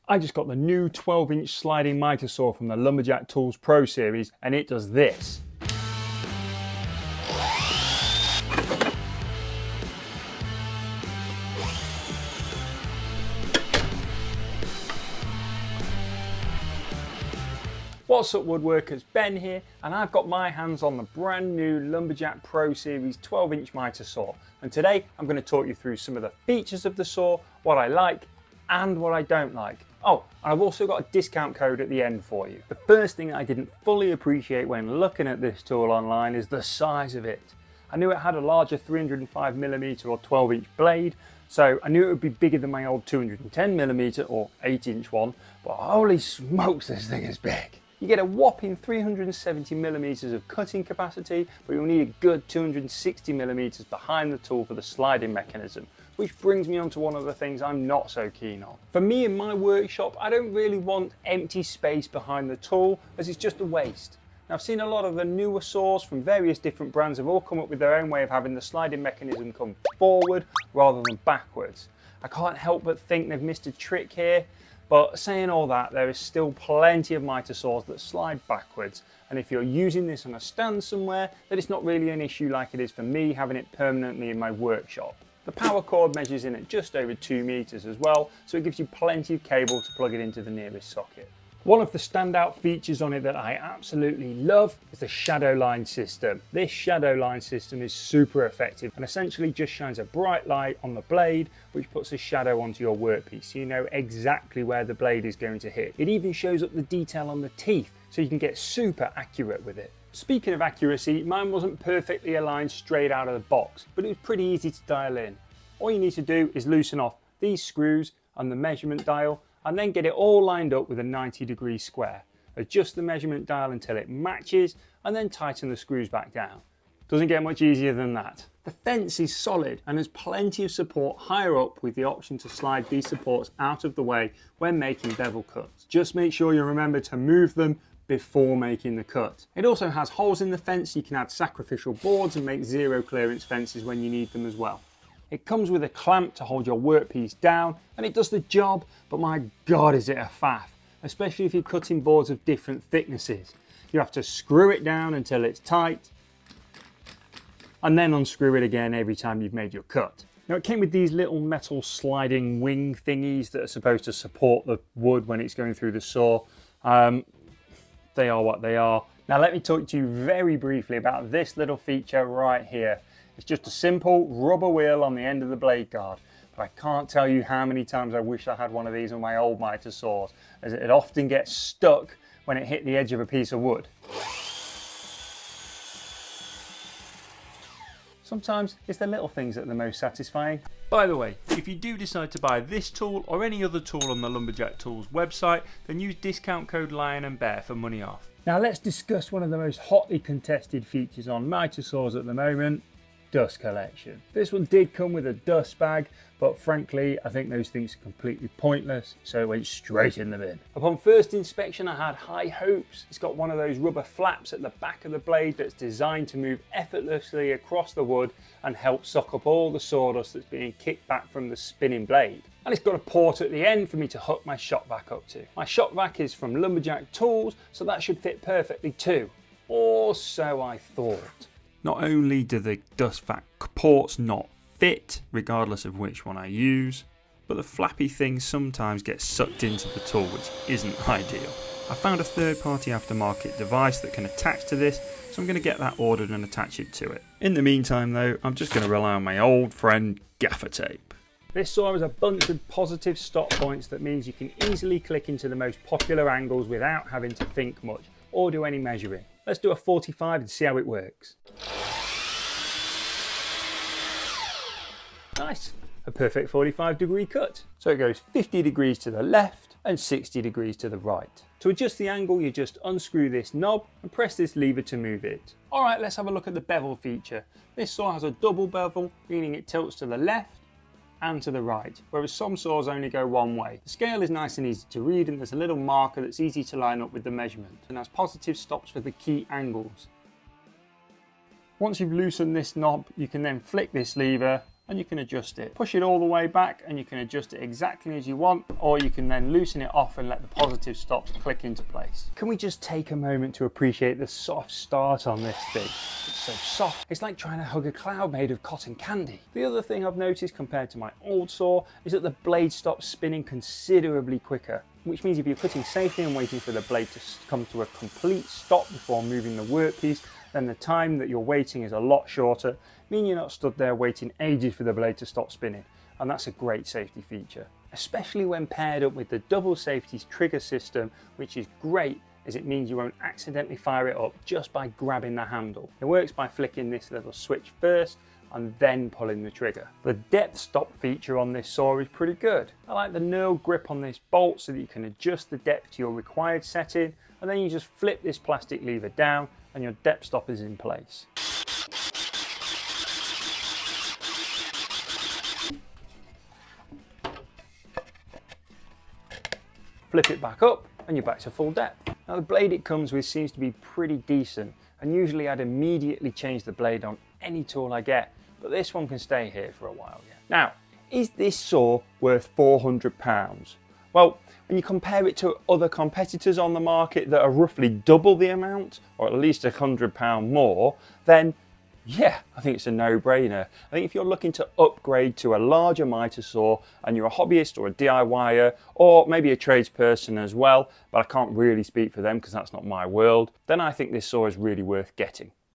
I just got the new 12-inch sliding mitre saw from the Lumberjack Tools Pro Series, and it does this. What's up woodworkers, Ben here, and I've got my hands on the brand new Lumberjack Pro Series 12-inch mitre saw, and today I'm going to talk you through some of the features of the saw, what I like and what I don't like. Oh, and I've also got a discount code at the end for you. The first thing I didn't fully appreciate when looking at this tool online is the size of it. I knew it had a larger 305mm or 12-inch blade, so I knew it would be bigger than my old 210mm or 8-inch one, but holy smokes, this thing is big. You get a whopping 370mm of cutting capacity, but you'll need a good 260mm behind the tool for the sliding mechanism, which brings me on to one of the things I'm not so keen on. For me in my workshop, I don't really want empty space behind the tool, as it's just a waste. Now, I've seen a lot of the newer saws from various different brands have all come up with their own way of having the sliding mechanism come forward rather than backwards. I can't help but think they've missed a trick here. But saying all that, there is still plenty of mitre saws that slide backwards, and if you're using this on a stand somewhere, then it's not really an issue like it is for me having it permanently in my workshop. The power cord measures in at just over 2 meters as well, so it gives you plenty of cable to plug it into the nearest socket. One of the standout features on it that I absolutely love is the shadow line system. This shadow line system is super effective and essentially just shines a bright light on the blade, which puts a shadow onto your workpiece, so you know exactly where the blade is going to hit. It even shows up the detail on the teeth, so you can get super accurate with it. Speaking of accuracy, mine wasn't perfectly aligned straight out of the box, but it was pretty easy to dial in. All you need to do is loosen off these screws and the measurement dial, and then get it all lined up with a 90-degree square. Adjust the measurement dial until it matches, and then tighten the screws back down. Doesn't get much easier than that. The fence is solid and has plenty of support higher up, with the option to slide these supports out of the way when making bevel cuts. Just make sure you remember to move them before making the cut. It also has holes in the fence, you can add sacrificial boards and make zero clearance fences when you need them as well. It comes with a clamp to hold your workpiece down, and it does the job, but my God is it a faff, especially if you're cutting boards of different thicknesses. You have to screw it down until it's tight, and then unscrew it again every time you've made your cut. Now, it came with these little metal sliding wing thingies that are supposed to support the wood when it's going through the saw. They are what they are. Now let me talk to you very briefly about this little feature right here. It's just a simple rubber wheel on the end of the blade guard, but I can't tell you how many times I wish I had one of these on my old mitre saws, as it often gets stuck when it hit the edge of a piece of wood. Sometimes it's the little things that are the most satisfying. By the way, if you do decide to buy this tool or any other tool on the Lumberjack Tools website, then use discount code Lion Bear for money off. Now let's discuss one of the most hotly contested features on mitre saws at the moment: dust collection. This one did come with a dust bag, but frankly I think those things are completely pointless, so it went straight in the bin. Upon first inspection I had high hopes. It's got one of those rubber flaps at the back of the blade that's designed to move effortlessly across the wood and help suck up all the sawdust that's being kicked back from the spinning blade. And it's got a port at the end for me to hook my shop vac up to. My shop vac is from Lumberjack Tools, so that should fit perfectly too, or so I thought. Not only do the dust vac ports not fit, regardless of which one I use, but the flappy thing sometimes gets sucked into the tool, which isn't ideal. I found a third-party aftermarket device that can attach to this, so I'm going to get that ordered and attach it to it. In the meantime though, I'm just going to rely on my old friend gaffer tape. This saw has a bunch of positive stop points that means you can easily click into the most popular angles without having to think much or do any measuring. Let's do a 45 and see how it works. Nice, a perfect 45-degree cut. So it goes 50 degrees to the left and 60 degrees to the right. To adjust the angle, you just unscrew this knob and press this lever to move it. All right, let's have a look at the bevel feature. This saw has a double bevel, meaning it tilts to the left and to the right, whereas some saws only go one way. The scale is nice and easy to read, and there's a little marker that's easy to line up with the measurement, and has positive stops for the key angles. Once you've loosened this knob, you can then flick this lever and you can adjust it. Push it all the way back and you can adjust it exactly as you want, or you can then loosen it off and let the positive stops click into place. Can we just take a moment to appreciate the soft start on this thing? It's so soft, it's like trying to hug a cloud made of cotton candy. The other thing I've noticed compared to my old saw is that the blade stops spinning considerably quicker, which means if you're cutting safely and waiting for the blade to come to a complete stop before moving the workpiece, then the time that you're waiting is a lot shorter, meaning you're not stood there waiting ages for the blade to stop spinning. And that's a great safety feature, especially when paired up with the double safeties trigger system, which is great as it means you won't accidentally fire it up just by grabbing the handle. It works by flicking this little switch first and then pulling the trigger. The depth stop feature on this saw is pretty good. I like the knurled grip on this bolt so that you can adjust the depth to your required setting, and then you just flip this plastic lever down and your depth stop is in place. Flip it back up and you're back to full depth. Now the blade it comes with seems to be pretty decent, and usually I'd immediately change the blade on any tool I get, but this one can stay here for a while yet. Now, is this saw worth £400? Well, when you compare it to other competitors on the market that are roughly double the amount, or at least £100 more, then yeah, I think it's a no-brainer. I think if you're looking to upgrade to a larger mitre saw and you're a hobbyist or a DIYer, or maybe a tradesperson as well, but I can't really speak for them because that's not my world, then I think this saw is really worth getting.